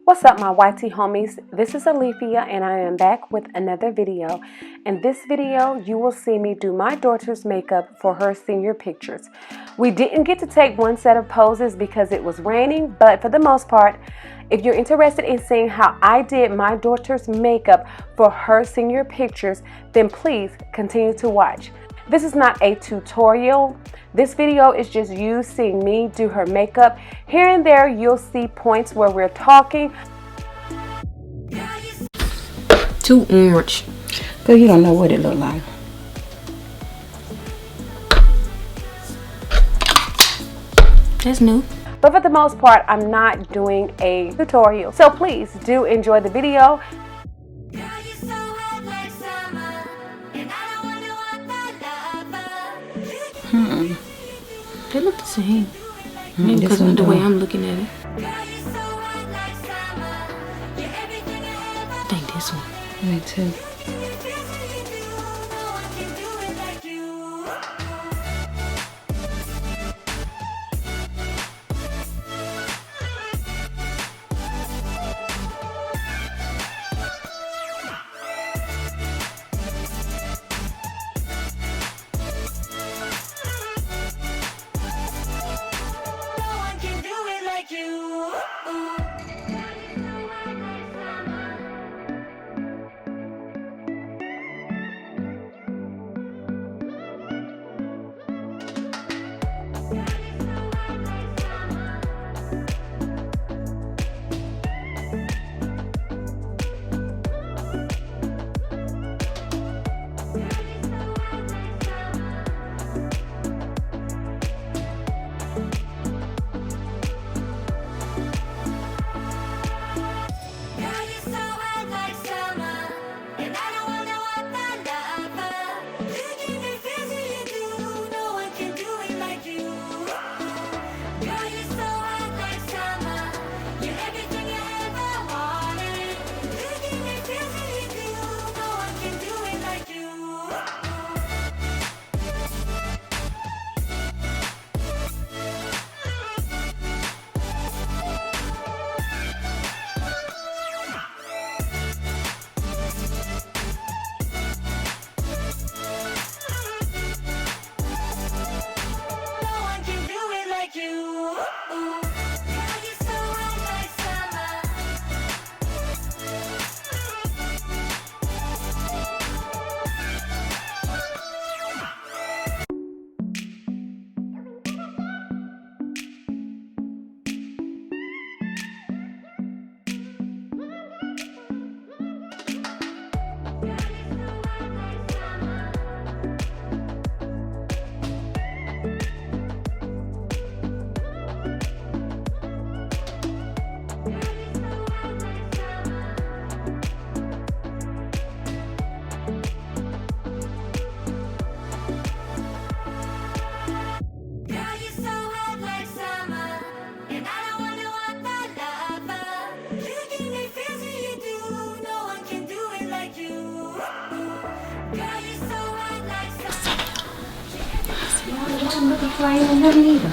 What's up, my YT homies? This is Alethea and I am back with another video. In this video, you will see me do my daughter's makeup for her senior pictures. We didn't get to take one set of poses because it was raining, but for the most part, if you're interested in seeing how I did my daughter's makeup for her senior pictures, then please continue to watch. This is not a tutorial. This video is just you seeing me do her makeup. Here and there, you'll see points where we're talking. Too orange. Girl, you don't know what it look like. That's new. But for the most part, I'm not doing a tutorial. So please do enjoy the video. They look the same. Maybe because of the way I'm looking at it. I think this one. Me too. I'm looking for ain't nothing either.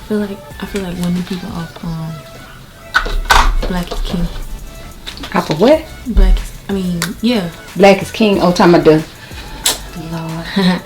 I feel like when the people off Black is King. Off of what? Yeah. Black is King. Oh, talking about the Lord.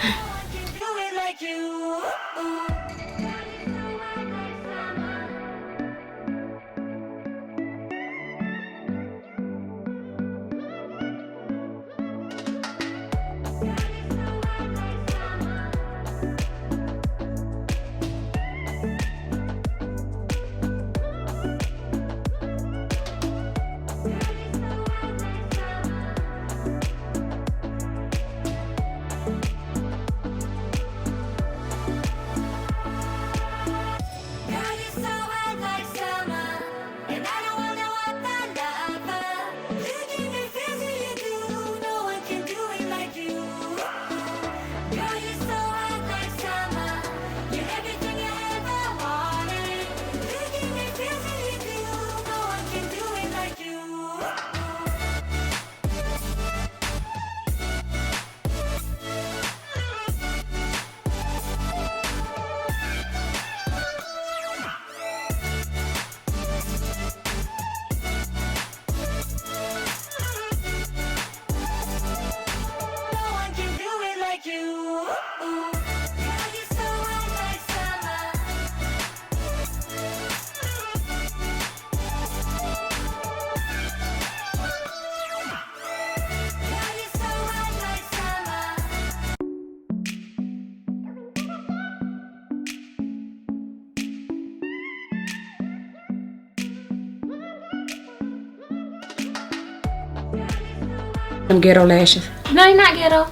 Them ghetto lashes. No, you're not ghetto.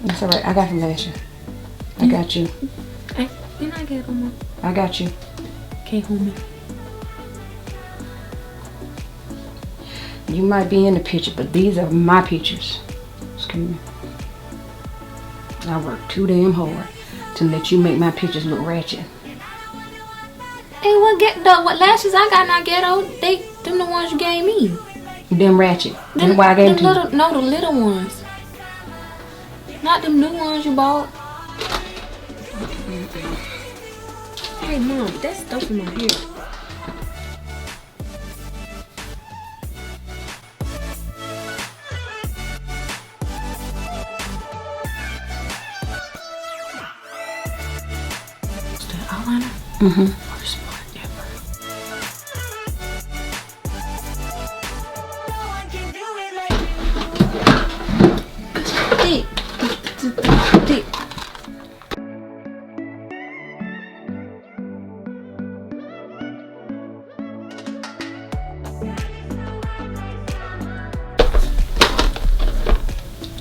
That's alright. I got some lashes. I got you. Hey, you're not ghetto, Mom. I got you. Can't hold me. You might be in the picture, but these are my pictures. Excuse me. I work too damn hard to let you make my pictures look ratchet. Hey, what lashes I got not ghetto? Them the ones you gave me. Them ratchet. That's why I gave them to you. No, the little ones. Not them new ones you bought. Hey, Mom, that's stuff in my hair. Is that eyeliner? Mm-hmm. Worst part ever. Thick.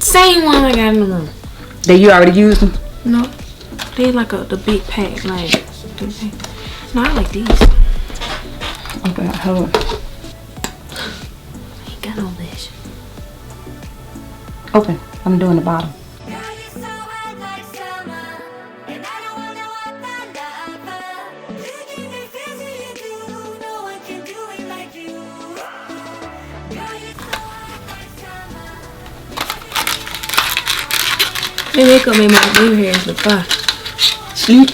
Same one I got in the room. That you already used them? No, they like the big pack, like big pack. No, I like these. Okay, hold on. Ain't got no lash. Open. I'm doing the bottom. Their makeup made my baby hairs look fine. Sleep.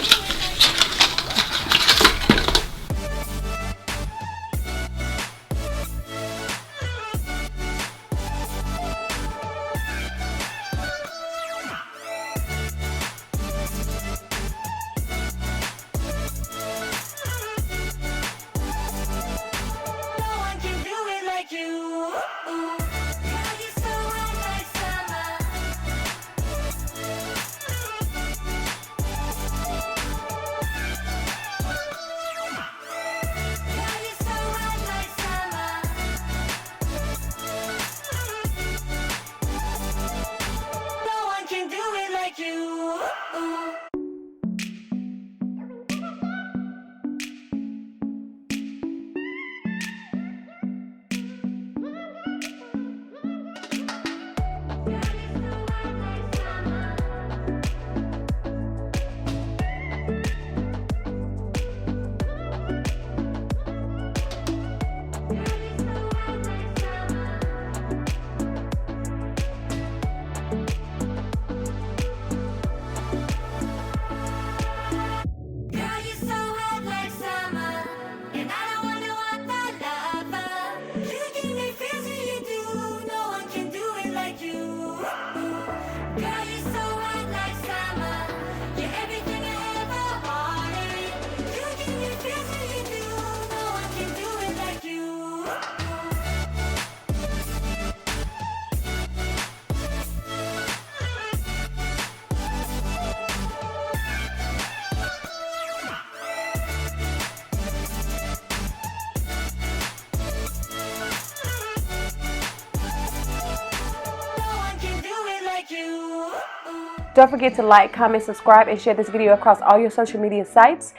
Don't forget to like, comment, subscribe, and share this video across all your social media sites.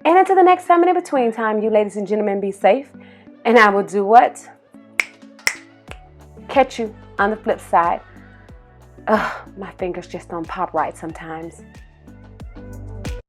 And until the next time and in between time, you ladies and gentlemen, be safe. And I will do what? Catch you on the flip side. Ugh, my fingers just don't pop right sometimes.